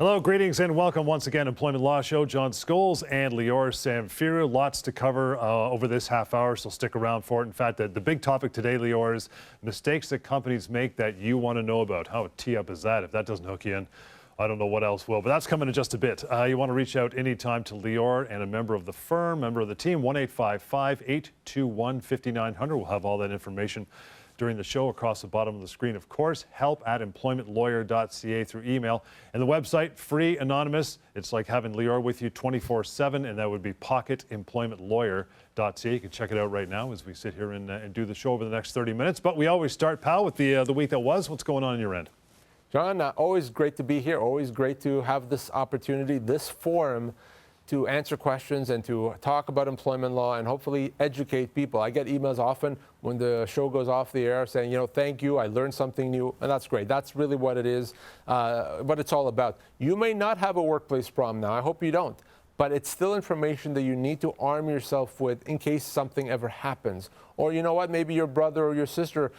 Hello, greetings and welcome once again. Employment Law Show. John Scholes and Lior Samfiru. Lots to cover over this half hour, so stick around for it. In fact, the big topic today, Lior, is mistakes that companies make that you want to know about. How tee-up is that? If that doesn't hook you in, I don't know what else will, but that's coming in just a bit. You want to reach out anytime to Lior and a member of the firm, member of the team, 1-855-821-5900. We'll have all that information during the show across the bottom of the screen, of course. help@employmentlawyer.ca through email. And the website, free, anonymous. It's like having Lior with you 24/7, and that would be pocketemploymentlawyer.ca. You can check it out right now as we sit here and do the show over the next 30 minutes. But we always start, pal, with the week that was. What's going on your end? John, always great to be here. Always great to have this opportunity, this forum, to answer questions and to talk about employment law and hopefully educate people. I get emails often when the show goes off the air saying, thank you, I learned something new, and that's great. That's really what it is, what it's all about. You may not have a workplace problem now. I hope you don't. But it's still information that you need to arm yourself with in case something ever happens. Or you know what, maybe your brother or your sister,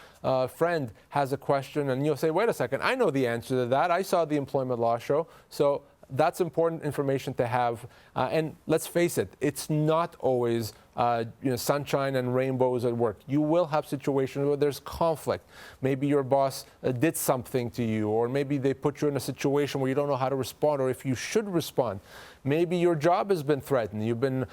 friend has a question and you'll say, wait a second, I know the answer to that. I saw the Employment Law Show. So that's important information to have. And let's face it, it's not always sunshine and rainbows at work. You will have situations where there's conflict. Maybe your boss did something to you, or maybe they put you in a situation where you don't know how to respond or if you should respond. Maybe your job has been threatened. You've been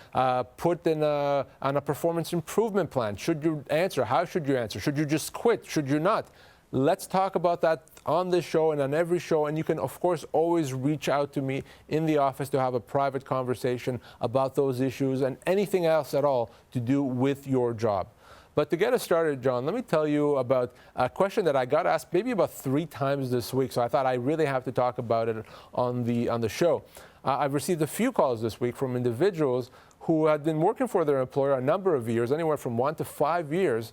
put in on a performance improvement plan. Should you answer? How should you answer? Should you just quit? Should you not? Let's talk about that on this show and on every show. And you can, of course, always reach out to me in the office to have a private conversation about those issues and anything else at all to do with your job. But to get us started, John, let me tell you about a question that I got asked maybe about 3 times this week. So I thought I really have to talk about it on the show. I've received a few calls this week from individuals who had been working for their employer a number of years, anywhere from 1 to 5 years.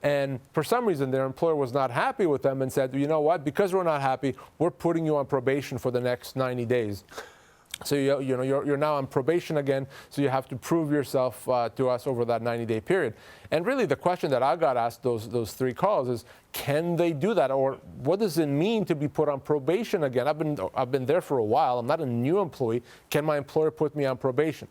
And for some reason, their employer was not happy with them and said, you know what, because we're not happy, we're putting you on probation for the next 90 days. So you're now on probation again, so you have to prove yourself to us over that 90-day period. And really the question that I got asked those 3 calls is, can they do that? Or what does it mean to be put on probation again? I've been there for a while. I'm not a new employee. Can my employer put me on probation?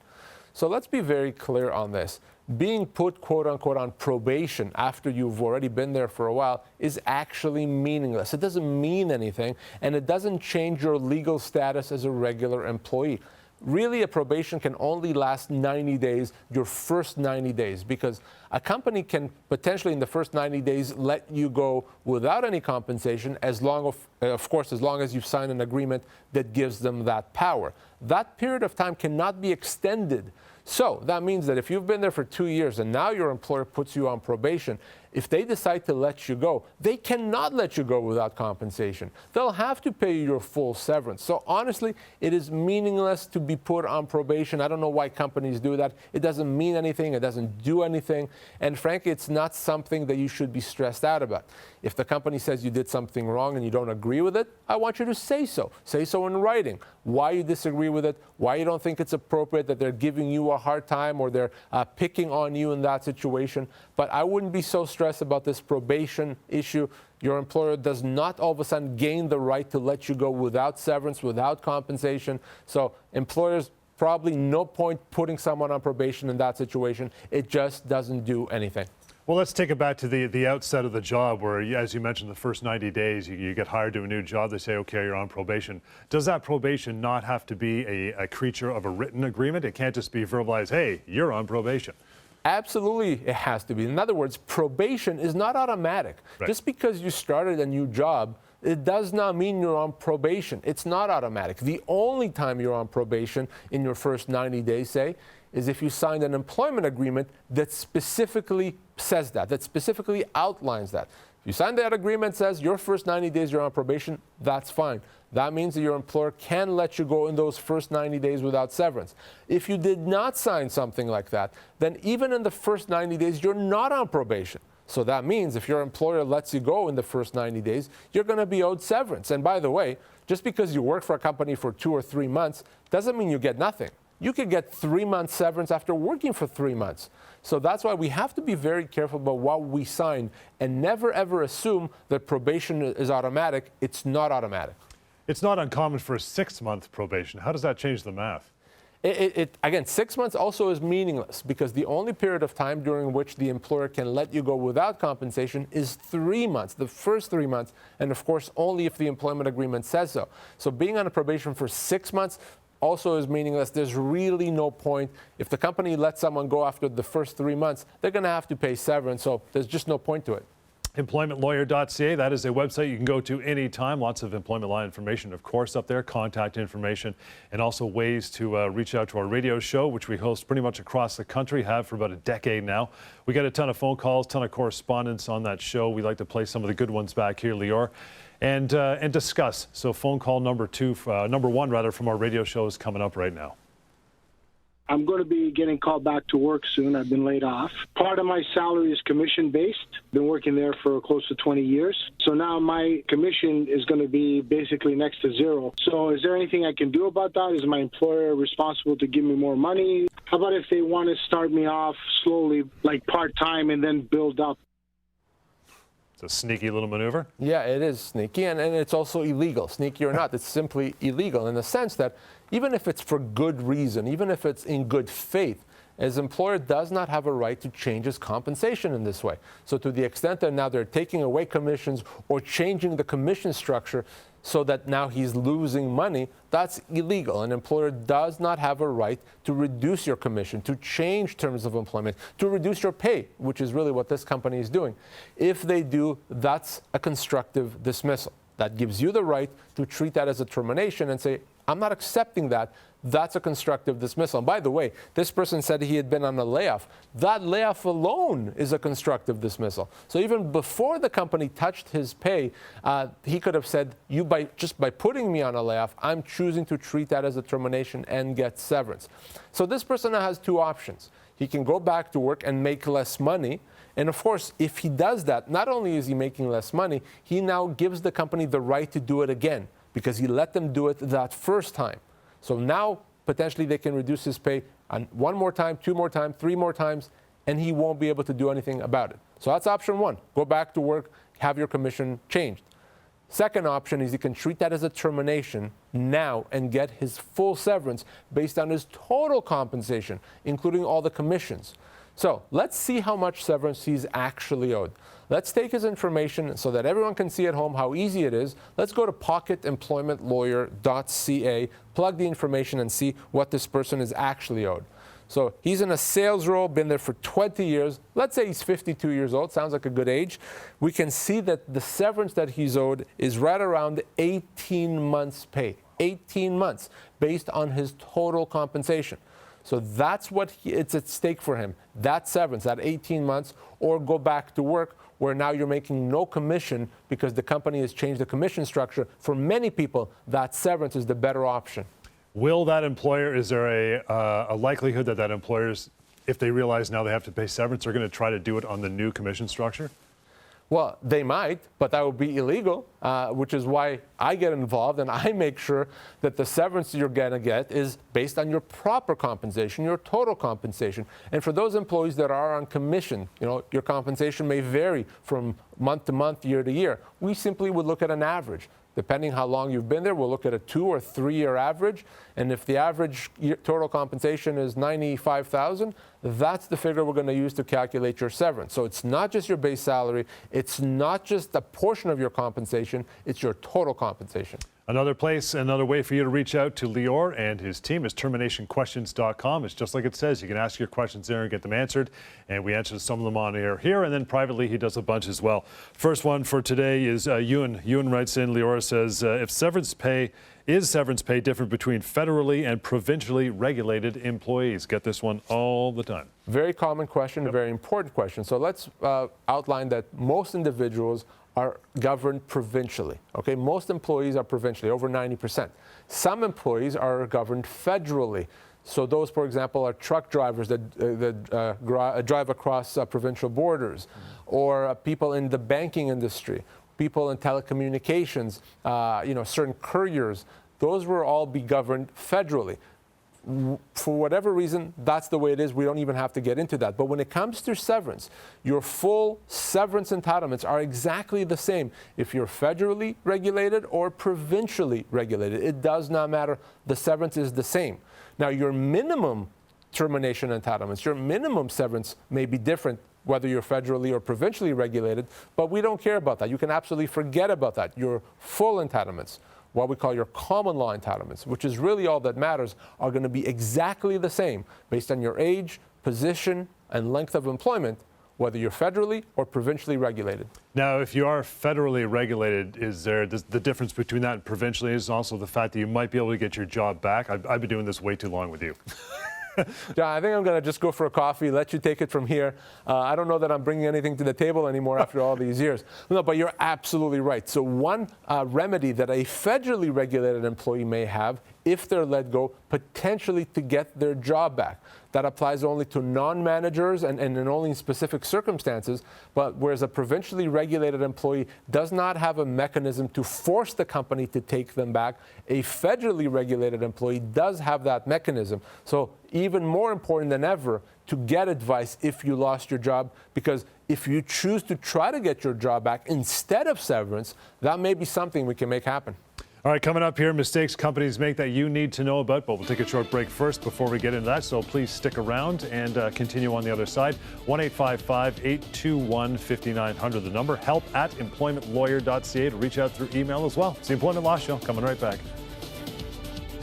So let's be very clear on this. Being put, quote unquote, on probation after you've already been there for a while is actually meaningless. It doesn't mean anything, and it doesn't change your legal status as a regular employee. Really, a probation can only last 90 days, your first 90 days, because a company can potentially in the first 90 days let you go without any compensation, as long as you've signed an agreement that gives them that power. That period of time cannot be extended. So that means that if you've been there for 2 years and now your employer puts you on probation, if they decide to let you go, they cannot let you go without compensation. They'll have to pay you your full severance. So honestly, it is meaningless to be put on probation. I don't know why companies do that. It doesn't mean anything. It doesn't do anything. And frankly, it's not something that you should be stressed out about. If the company says you did something wrong and you don't agree with it, I want you to say so. Say so in writing. Why you disagree with it, why you don't think it's appropriate, that they're giving you a hard time or they're picking on you in that situation. But I wouldn't be so stressed about this probation issue. Your employer does not all of a sudden gain the right to let you go without severance, without compensation. So employers, probably no point putting someone on probation in that situation. It just doesn't do anything. Well, let's take it back to the outset of the job where, as you mentioned, the first 90 days, you get hired to a new job. They say, okay, you're on probation. Does that probation not have to be a creature of a written agreement? It can't just be verbalized, hey, you're on probation. Absolutely, it has to be. In other words, probation is not automatic. Right. Just because you started a new job, it does not mean you're on probation. It's not automatic. The only time you're on probation in your first 90 days, say, is if you signed an employment agreement that specifically says that specifically outlines that. If you sign that agreement says your first 90 days you're on probation, that's fine. That means that your employer can let you go in those first 90 days without severance. If you did not sign something like that, then even in the first 90 days, you're not on probation. So that means if your employer lets you go in the first 90 days, you're going to be owed severance. And by the way, just because you work for a company for 2 or 3 months doesn't mean you get nothing. You could get 3 months severance after working for 3 months. So that's why we have to be very careful about what we sign and never ever assume that probation is automatic. It's not automatic. It's not uncommon for a 6-month probation. How does that change the math? Again, 6 months also is meaningless because the only period of time during which the employer can let you go without compensation is 3 months, the first 3 months, and of course only if the employment agreement says so. So being on a probation for 6 months also is meaningless. There's really no point. If the company lets someone go after the first 3 months, they're going to have to pay severance, so there's just no point to it. Employmentlawyer.ca, that is a website you can go to anytime. Lots of employment law information, of course, up there, contact information, and also ways to reach out to our radio show, which we host pretty much across the country, have for about a decade now. We get a ton of phone calls, ton of correspondence on that show. We like to play some of the good ones back here, Lior, and discuss. So phone call number one from our radio show is coming up right now. I'm going to be getting called back to work soon. I've been laid off. Part of my salary is commission-based. Been working there for close to 20 years. So now my commission is going to be basically next to zero. So is there anything I can do about that? Is my employer responsible to give me more money? How about if they want to start me off slowly, like part-time, and then build up? It's a sneaky little maneuver. Yeah, it is sneaky, and it's also illegal. Sneaky or not, it's simply illegal in the sense that even if it's for good reason, even if it's in good faith, his employer does not have a right to change his compensation in this way. So to the extent that now they're taking away commissions or changing the commission structure so that now he's losing money, that's illegal. An employer does not have a right to reduce your commission, to change terms of employment, to reduce your pay, which is really what this company is doing. If they do, that's a constructive dismissal. That gives you the right to treat that as a termination and say, I'm not accepting that. That's a constructive dismissal. And by the way, this person said he had been on a layoff. That layoff alone is a constructive dismissal. So even before the company touched his pay, he could have said, just by putting me on a layoff, I'm choosing to treat that as a termination and get severance. So this person now has two options. He can go back to work and make less money. And of course, if he does that, not only is he making less money, he now gives the company the right to do it again because he let them do it that first time. So now, potentially, they can reduce his pay on 1 more time, 2 more times, 3 more times, and he won't be able to do anything about it. So that's option one. Go back to work, have your commission changed. Second option is he can treat that as a termination now and get his full severance based on his total compensation, including all the commissions. So let's see how much severance he's actually owed. Let's take his information so that everyone can see at home how easy it is. Let's go to pocketemploymentlawyer.ca, plug the information and see what this person is actually owed. So he's in a sales role, been there for 20 years. Let's say he's 52 years old, sounds like a good age. We can see that the severance that he's owed is right around 18 months pay, 18 months based on his total compensation. So that's what it's at stake for him, that severance, that 18 months, or go back to work where now you're making no commission because the company has changed the commission structure. For many people, that severance is the better option. Will that employer, is there a likelihood that employers, if they realize now they have to pay severance, are going to try to do it on the new commission structure? Well, they might, but that would be illegal, which is why I get involved and I make sure that the severance you're going to get is based on your proper compensation, your total compensation. And for those employees that are on commission, your compensation may vary from month to month, year to year. We simply would look at an average. Depending how long you've been there, we'll look at a 2 or 3 year average. And if the average total compensation is $95,000, that's the figure we're going to use to calculate your severance. So it's not just your base salary. It's not just a portion of your compensation. It's your total compensation. Another way for you to reach out to Lior and his team is terminationquestions.com. It's just like it says. You can ask your questions there and get them answered. And we answer some of them on air here. And then privately, he does a bunch as well. First one for today is Ewan. Ewan writes in, Lior says, is severance pay different between federally and provincially regulated employees? Get this one all the time. Very common question, a very important question. So let's outline that most individuals are governed provincially. Okay, most employees are provincially, over 90%. Some employees are governed federally. So those, for example, are truck drivers that drive across provincial borders, or people in the banking industry, people in telecommunications, certain couriers. Those will all be governed federally. For whatever reason, that's the way it is. We don't even have to get into that. But when it comes to severance, your full severance entitlements are exactly the same if you're federally regulated or provincially regulated. It does not matter. The severance is the same. Now, your minimum termination entitlements, your minimum severance may be different whether you're federally or provincially regulated, but we don't care about that. You can absolutely forget about that. Your full entitlements, what we call your common law entitlements, which is really all that matters, are going to be exactly the same based on your age, position, and length of employment, whether you're federally or provincially regulated. Now, if you are federally regulated, is there the difference between that and provincially is also the fact that you might be able to get your job back? I've been doing this way too long with you. John, I think I'm going to just go for a coffee, let you take it from here. I don't know that I'm bringing anything to the table anymore after all these years. No, but you're absolutely right. So one remedy that a federally regulated employee may have if they're let go, potentially to get their job back. That applies only to non-managers and only in specific circumstances, but whereas a provincially regulated employee does not have a mechanism to force the company to take them back, a federally regulated employee does have that mechanism. So even more important than ever to get advice if you lost your job, because if you choose to try to get your job back instead of severance, that may be something we can make happen. All right, coming up here, mistakes companies make that you need to know about, but we'll take a short break first before we get into that, so please stick around and continue on the other side. 1-855-821-5900, the number. help@employmentlawyer.ca to reach out through email as well. It's the Employment Law Show, coming right back.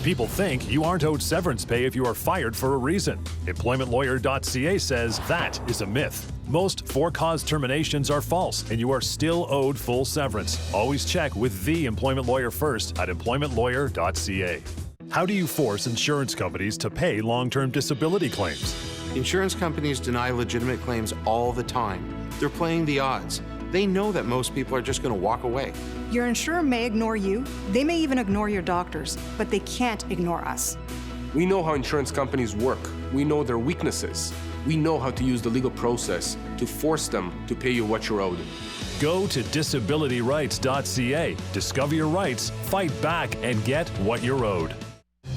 People think you aren't owed severance pay if you are fired for a reason. EmploymentLawyer.ca says that is a myth. Most for-cause terminations are false, and you are still owed full severance. Always check with the employment lawyer first at EmploymentLawyer.ca. How do you force insurance companies to pay long-term disability claims? Insurance companies deny legitimate claims all the time. They're playing the odds. They know that most people are just going to walk away. Your insurer may ignore you, they may even ignore your doctors, but they can't ignore us. We know how insurance companies work. We know their weaknesses. We know how to use the legal process to force them to pay you what you're owed. Go to disabilityrights.ca. Discover your rights, fight back, and get what you're owed.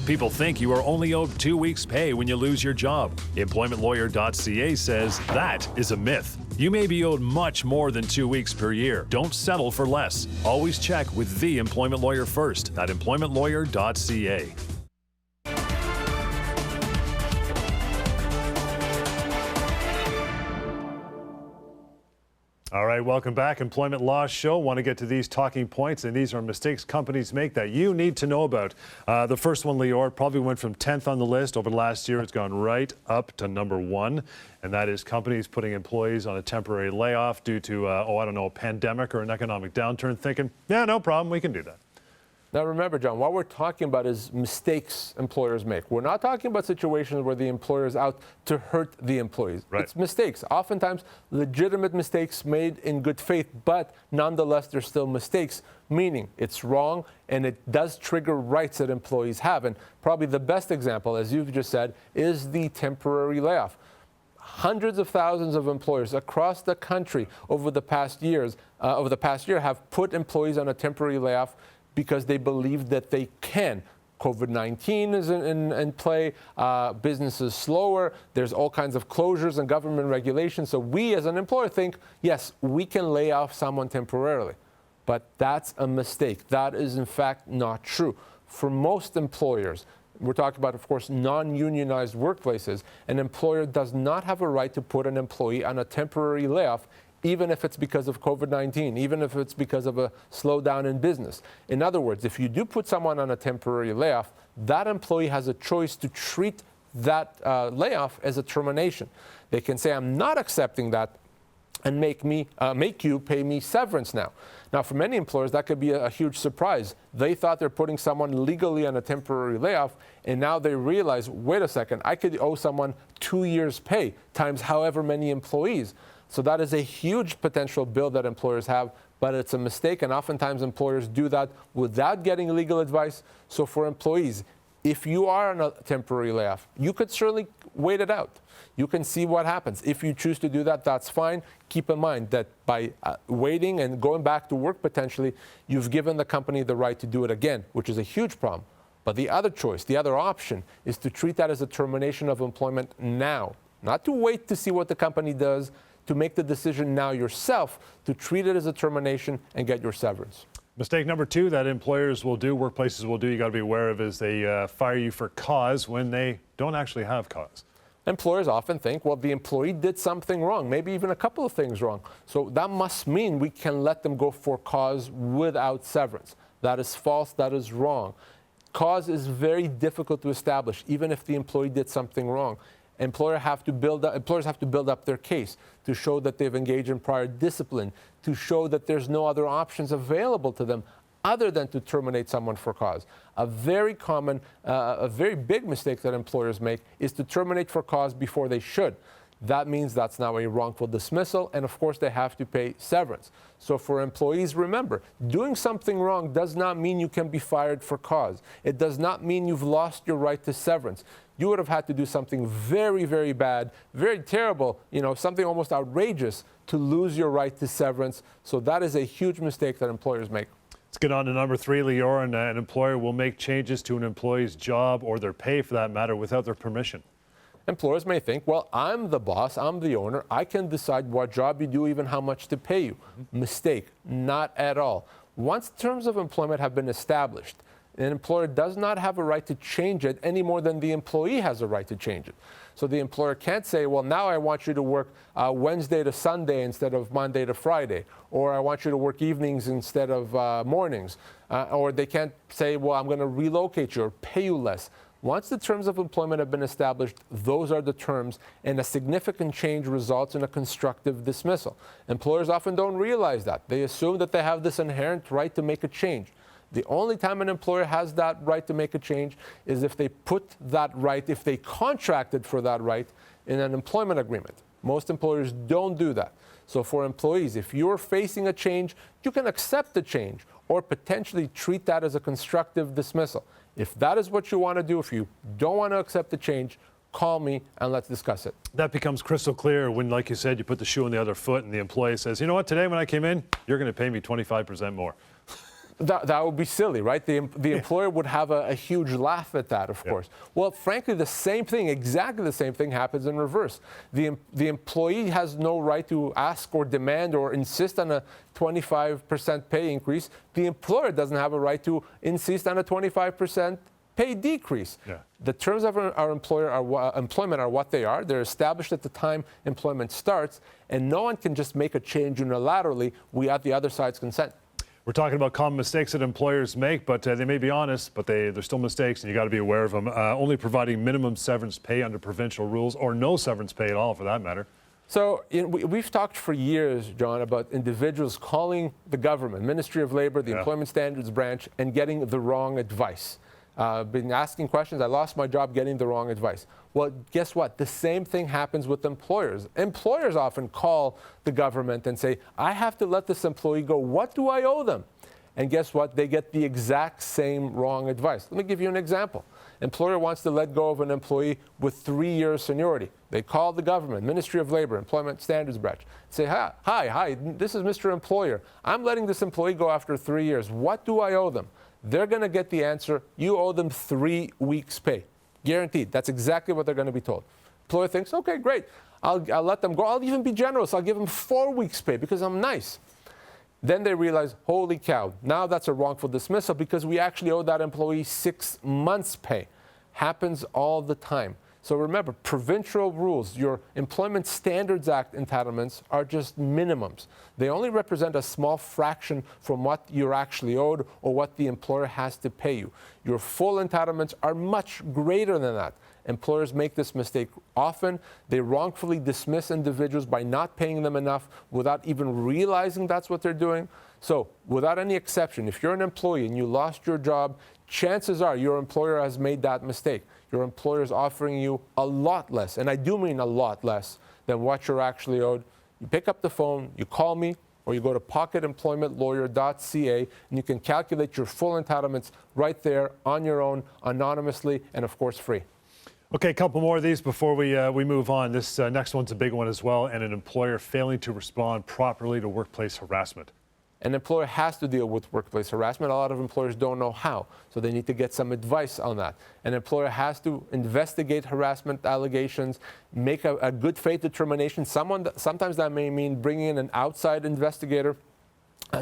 People think you are only owed 2 weeks' pay when you lose your job. EmploymentLawyer.ca says that is a myth. You may be owed much more than 2 weeks per year. Don't settle for less. Always check with the employment lawyer first at EmploymentLawyer.ca. All right, welcome back. Employment Law Show. Want to get to these talking points, and these are mistakes companies make that you need to know about. The first one, Lior, probably went from 10th on the list over the last year. It's gone right up to number 1, and that is companies putting employees on a temporary layoff due to, a pandemic or an economic downturn, thinking, yeah, no problem, we can do that. Now remember, John, what we're talking about is mistakes employers make. We're not talking about situations where the employer is out to hurt the employees. Right. It's mistakes, oftentimes legitimate mistakes made in good faith, but nonetheless, they're still mistakes, meaning it's wrong and it does trigger rights that employees have. And probably the best example, as you've just said, is the temporary layoff. Hundreds of thousands of employers across the country over the past year have put employees on a temporary layoff because they believe that they can. COVID-19 is in play, business is slower, there's all kinds of closures and government regulations. So we as an employer think, yes, we can lay off someone temporarily. But that's a mistake. That is in fact not true. For most employers, we're talking about, of course, non-unionized workplaces, an employer does not have a right to put an employee on a temporary layoff, even if it's because of COVID-19, even if it's because of a slowdown in business. In other words, if you do put someone on a temporary layoff, that employee has a choice to treat that layoff as a termination. They can say, I'm not accepting that, and make you pay me severance now. Now, for many employers, that could be a huge surprise. They thought they're putting someone legally on a temporary layoff, and now they realize, wait a second, I could owe someone 2 years' pay times however many employees. So that is a huge potential bill that employers have, but it's a mistake, and oftentimes employers do that without getting legal advice. So for employees, if you are on a temporary layoff, you could certainly wait it out. You can see what happens. If you choose to do that, that's fine. Keep in mind that by waiting and going back to work potentially, you've given the company the right to do it again, which is a huge problem. But the other choice, the other option, is to treat that as a termination of employment now, not to wait to see what the company does, to make the decision now yourself, to treat it as a termination and get your severance. Mistake number 2 that employers will do, workplaces will do, you got to be aware of, is they fire you for cause when they don't actually have cause. Employers often think, well, the employee did something wrong, maybe even a couple of things wrong. So that must mean we can let them go for cause without severance. That is false, that is wrong. Cause is very difficult to establish, even if the employee did something wrong. Employers have to build up their case to show that they've engaged in prior discipline, to show that there's no other options available to them other than to terminate someone for cause. A very common, a very big mistake that employers make is to terminate for cause before they should. That means that's now a wrongful dismissal, and of course they have to pay severance. So for employees, remember, doing something wrong does not mean you can be fired for cause. It does not mean you've lost your right to severance. You would have had to do something very, very bad, very terrible, something almost outrageous to lose your right to severance. So that is a huge mistake that employers make. Let's get on to number 3, Lior. An employer will make changes to an employee's job or their pay, for that matter, without their permission. Employers may think, well, I'm the boss, I'm the owner, I can decide what job you do, even how much to pay you. Mistake, not at all. Once terms of employment have been established, an employer does not have a right to change it any more than the employee has a right to change it. So the employer can't say, well, now I want you to work Wednesday to Sunday instead of Monday to Friday, or I want you to work evenings instead of mornings. Or they can't say, well, I'm going to relocate you or pay you less. Once the terms of employment have been established, those are the terms, and a significant change results in a constructive dismissal. Employers often don't realize that. They assume that they have this inherent right to make a change. The only time an employer has that right to make a change is if they put that right, if they contracted for that right in an employment agreement. Most employers don't do that. So for employees, if you're facing a change, you can accept the change or potentially treat that as a constructive dismissal. If that is what you want to do, if you don't want to accept the change, call me and let's discuss it. That becomes crystal clear when, like you said, you put the shoe on the other foot and the employee says, you know what, today when I came in, you're going to pay me 25% more. That would be silly, right? The employer would have a huge laugh at that, of course. Well, frankly, the same thing, exactly the same thing happens in reverse. The employee has no right to ask or demand or insist on a 25% pay increase. The employer doesn't have a right to insist on a 25% pay decrease. Yeah. The terms of our employment are what they are. They're established at the time employment starts, and no one can just make a change unilaterally without the other side's consent. We're talking about common mistakes that employers make, but they may be honest, but they're still mistakes, and you got to be aware of them. Only providing minimum severance pay under provincial rules, or no severance pay at all, for that matter. So we've talked for years, John, about individuals calling the government, Ministry of Labor, the Employment Standards Branch, and getting the wrong advice. Been asking questions. I lost my job getting the wrong advice. Well, guess what? The same thing happens with employers. Employers often call the government and say, I have to let this employee go. What do I owe them? And guess what? They get the exact same wrong advice. Let me give you an example. Employer wants to let go of an employee with 3 years seniority. They call the government, Ministry of Labor, Employment Standards Branch, say, hi, this is Mr. Employer. I'm letting this employee go after 3 years. What do I owe them? They're going to get the answer, you owe them 3 weeks' pay. Guaranteed. That's exactly what they're going to be told. Employer thinks, okay, great. I'll let them go. I'll even be generous. I'll give them 4 weeks' pay because I'm nice. Then they realize, holy cow, now that's a wrongful dismissal because we actually owe that employee 6 months' pay. Happens all the time. So remember, provincial rules, your Employment Standards Act entitlements are just minimums. They only represent a small fraction from what you're actually owed or what the employer has to pay you. Your full entitlements are much greater than that. Employers make this mistake often. They wrongfully dismiss individuals by not paying them enough without even realizing that's what they're doing. So without any exception, if you're an employee and you lost your job, chances are your employer has made that mistake. Your employer is offering you a lot less, and I do mean a lot less, than what you're actually owed. You pick up the phone, you call me, or you go to pocketemploymentlawyer.ca, and you can calculate your full entitlements right there on your own, anonymously, and of course free. Okay, a couple more of these before we move on. This next one's a big one as well, and an employer failing to respond properly to workplace harassment. An employer has to deal with workplace harassment. A lot of employers don't know how, so they need to get some advice on that. An employer has to investigate harassment allegations, make a good faith determination. Sometimes that may mean bringing in an outside investigator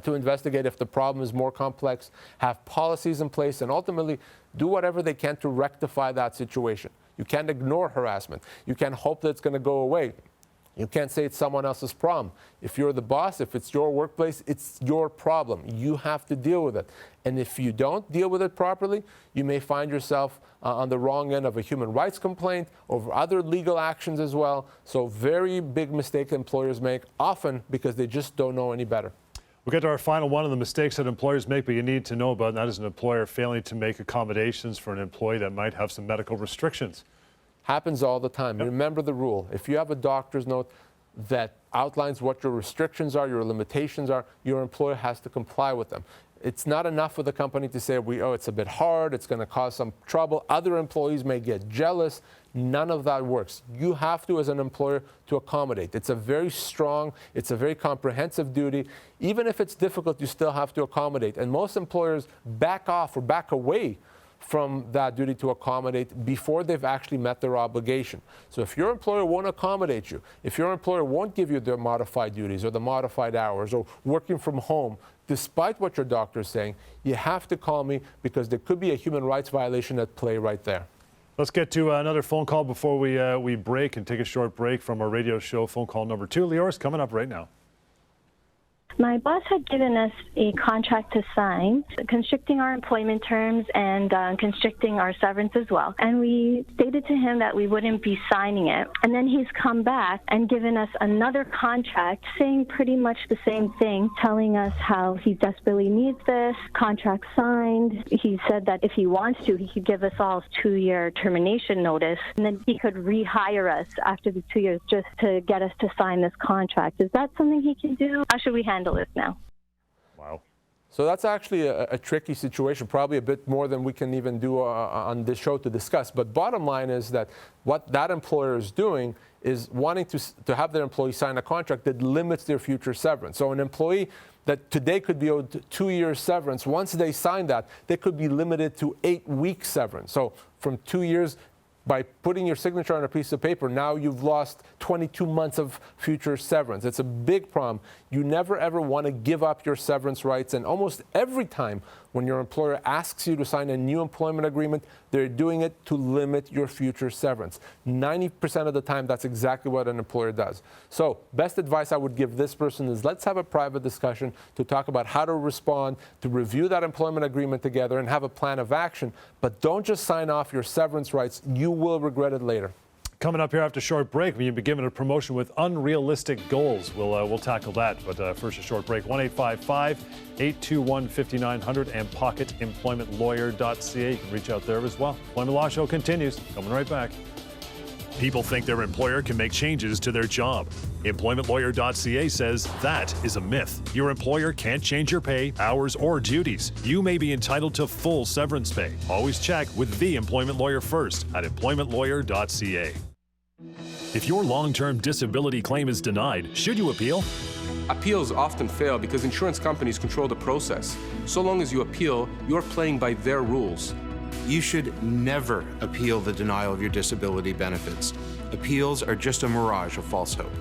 to investigate if the problem is more complex, have policies in place, and ultimately do whatever they can to rectify that situation. You can't ignore harassment. You can't hope that it's going to go away. You can't say it's someone else's problem. If you're the boss, if it's your workplace, it's your problem. You have to deal with it. And if you don't deal with it properly, you may find yourself on the wrong end of a human rights complaint or other legal actions as well. So very big mistake employers make, often because they just don't know any better. We'll get to our final one of the mistakes that employers make, but you need to know about, and that is an employer failing to make accommodations for an employee that might have some medical restrictions. Happens all the time. Yep. Remember the rule. If you have a doctor's note that outlines what your restrictions are, your limitations are, your employer has to comply with them. It's not enough for the company to say, oh, it's a bit hard, it's going to cause some trouble. Other employees may get jealous. None of that works. You have to, as an employer, to accommodate. It's a very strong, it's a very comprehensive duty. Even if it's difficult, you still have to accommodate. And most employers back off or back away from that duty to accommodate before they've actually met their obligation. So if your employer won't accommodate you, if your employer won't give you the modified duties or the modified hours or working from home, despite what your doctor is saying, you have to call me because there could be a human rights violation at play right there. Let's get to another phone call before we break and take a short break from our radio show. Phone call number 2. Lior's coming up right now. My boss had given us a contract to sign, constricting our employment terms and constricting our severance as well. And we stated to him that we wouldn't be signing it. And then he's come back and given us another contract saying pretty much the same thing, telling us how he desperately needs this contract signed. He said that if he wants to, he could give us all a 2-year termination notice, and then he could rehire us after the 2 years just to get us to sign this contract. Is that something he can do? How should we handle this now? Wow. So that's actually a tricky situation, probably a bit more than we can even do on this show to discuss. But bottom line is that what that employer is doing is wanting to have their employee sign a contract that limits their future severance. So an employee that today could be owed 2 years severance, once they sign that, they could be limited to 8 weeks severance. So from 2 years, by putting your signature on a piece of paper, now you've lost 22 months of future severance. It's a big problem. You never ever want to give up your severance rights, and almost every time when your employer asks you to sign a new employment agreement, they're doing it to limit your future severance. 90% of the time, that's exactly what an employer does. So best advice I would give this person is let's have a private discussion to talk about how to respond, to review that employment agreement together and have a plan of action. But don't just sign off your severance rights. You will regret it later. Coming up here after a short break, when you've been given a promotion with unrealistic goals, we'll tackle that. But first, a short break. 1-855-821-5900 and pocketemploymentlawyer.ca. You can reach out there as well. Employment Law Show continues. Coming right back. People think their employer can make changes to their job. EmploymentLawyer.ca says that is a myth. Your employer can't change your pay, hours, or duties. You may be entitled to full severance pay. Always check with the employment lawyer first at EmploymentLawyer.ca. If your long-term disability claim is denied, should you appeal? Appeals often fail because insurance companies control the process. So long as you appeal, you're playing by their rules. You should never appeal the denial of your disability benefits. Appeals are just a mirage of false hope.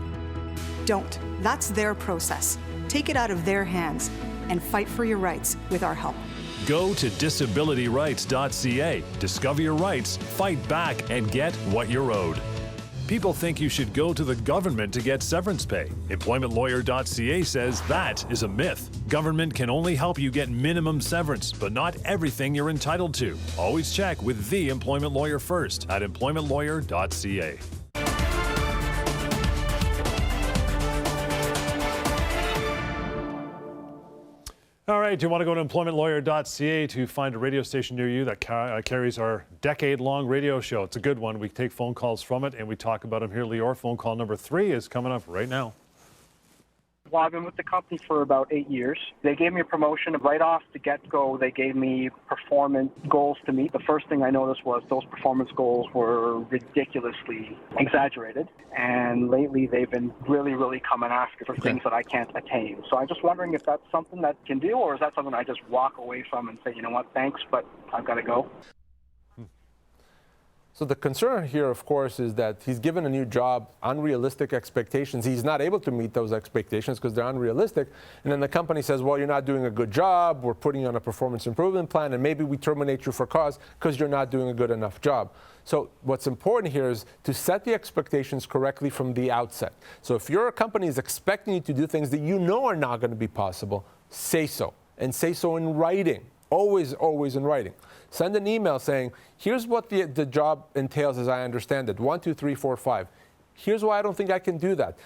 Don't. That's their process. Take it out of their hands and fight for your rights with our help. Go to disabilityrights.ca. Discover your rights, fight back, and get what you're owed. People think you should go to the government to get severance pay. EmploymentLawyer.ca says that is a myth. Government can only help you get minimum severance, but not everything you're entitled to. Always check with the employment lawyer first at EmploymentLawyer.ca. All right, do you want to go to employmentlawyer.ca to find a radio station near you that carries our decade-long radio show? It's a good one. We take phone calls from it and we talk about them here. Lior, phone call number 3 is coming up right now. Well, I've been with the company for about 8 years. They gave me a promotion right off the get-go. They gave me performance goals to meet. The first thing I noticed was those performance goals were ridiculously exaggerated. And lately, they've been really, really coming after for things that I can't attain. So I'm just wondering if that's something that can do, or is that something I just walk away from and say, you know what, thanks, but I've got to go. So the concern here, of course, is that he's given a new job, unrealistic expectations. He's not able to meet those expectations because they're unrealistic. And then the company says, well, you're not doing a good job. We're putting you on a performance improvement plan, and maybe we terminate you for cause because you're not doing a good enough job. So what's important here is to set the expectations correctly from the outset. So if your company is expecting you to do things that you know are not going to be possible, say so. And say so in writing. Always, always in writing. Send an email saying, here's what the job entails as I understand it. 1, 2, 3, 4, 5. Here's why I don't think I can do that.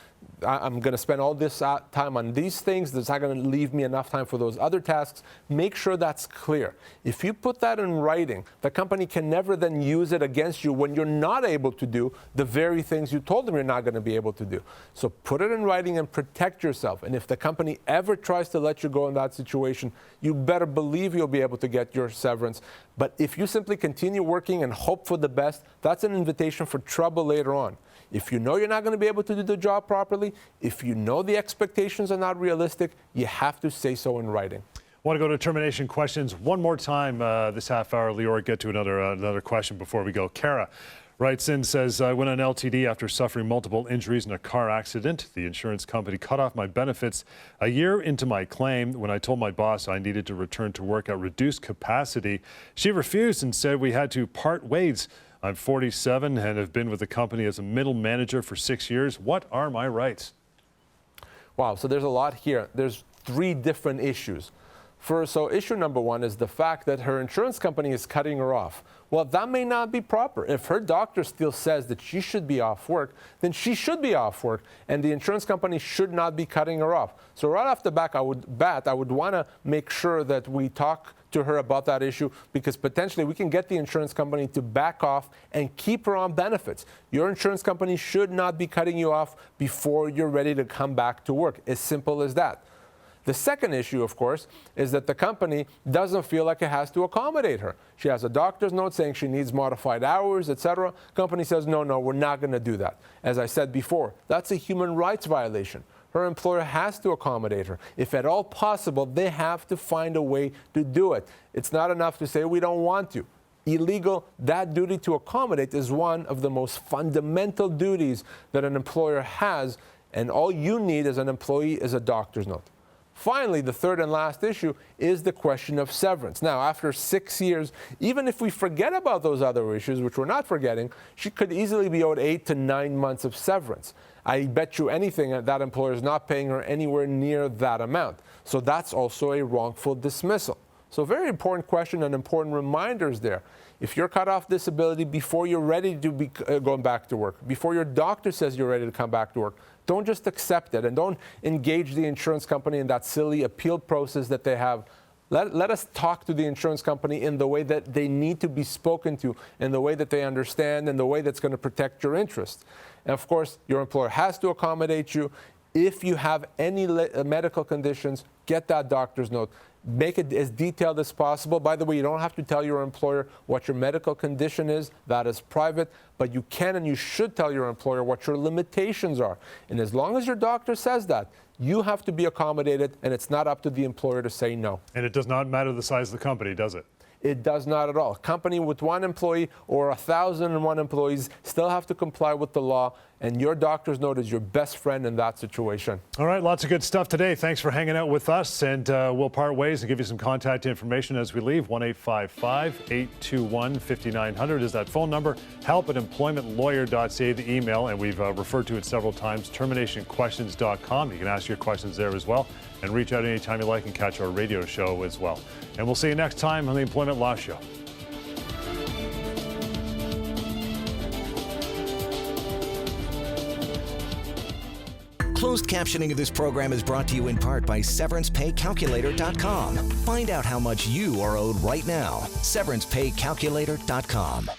I'm going to spend all this time on these things. That's not going to leave me enough time for those other tasks. Make sure that's clear. If you put that in writing, the company can never then use it against you when you're not able to do the very things you told them you're not going to be able to do. So put it in writing and protect yourself. And if the company ever tries to let you go in that situation, you better believe you'll be able to get your severance. But if you simply continue working and hope for the best, that's an invitation for trouble later on. If you know you're not going to be able to do the job properly, if you know the expectations are not realistic, you have to say so in writing. I want to go to termination questions one more time this half hour. Lior, get to another question before we go. Kara writes in, says, I went on LTD after suffering multiple injuries in a car accident. The insurance company cut off my benefits a year into my claim. When I told my boss I needed to return to work at reduced capacity, she refused and said we had to part ways. I'm 47 and have been with the company as a middle manager for 6 years. What are my rights? Wow, so there's a lot here. There's 3 different issues. First, so issue number 1 is the fact that her insurance company is cutting her off. Well, that may not be proper. If her doctor still says that she should be off work, then she should be off work, and the insurance company should not be cutting her off. So right off the bat, I would want to make sure that we talk to her about that issue, because potentially we can get the insurance company to back off and keep her on benefits. Your insurance company should not be cutting you off before you're ready to come back to work. As simple as that. The second issue, of course, is that the company doesn't feel like it has to accommodate her. She has a doctor's note saying she needs modified hours, etc. Company says, no, we're not going to do that. As I said before, that's a human rights violation. Her employer has to accommodate her. If at all possible, they have to find a way to do it. It's not enough to say we don't want to. Illegal, that duty to accommodate is one of the most fundamental duties that an employer has, and all you need as an employee is a doctor's note. Finally, the third and last issue is the question of severance. Now, after 6 years, even if we forget about those other issues, which we're not forgetting, she could easily be owed 8 to 9 months of severance. I bet you anything that employer is not paying her anywhere near that amount. So that's also a wrongful dismissal. So very important question and important reminders there. If you're cut off disability before you're ready to be going back to work, before your doctor says you're ready to come back to work, don't just accept it and don't engage the insurance company in that silly appeal process that they have. Let us talk to the insurance company in the way that they need to be spoken to, in the way that they understand, in the way that's going to protect your interests. And of course, your employer has to accommodate you. If you have any medical conditions, get that doctor's note. Make it as detailed as possible. By the way, you don't have to tell your employer what your medical condition is. That is private. But you can and you should tell your employer what your limitations are. And as long as your doctor says that, you have to be accommodated, and it's not up to the employer to say no. And it does not matter the size of the company, does it? It does not at all. A company with 1 employee or 1,001 employees still have to comply with the law, and your doctor's note is your best friend in that situation. All right, lots of good stuff today. Thanks for hanging out with us, and we'll part ways and give you some contact information as we leave. 1-855-821-5900 is that phone number. help@employmentlawyer.ca, the email, and we've referred to it several times, terminationquestions.com. You can ask your questions there as well, and reach out anytime you like and catch our radio show as well. And we'll see you next time on the Employment Law Show. Closed captioning of this program is brought to you in part by SeverancePayCalculator.com. Find out how much you are owed right now. SeverancePayCalculator.com.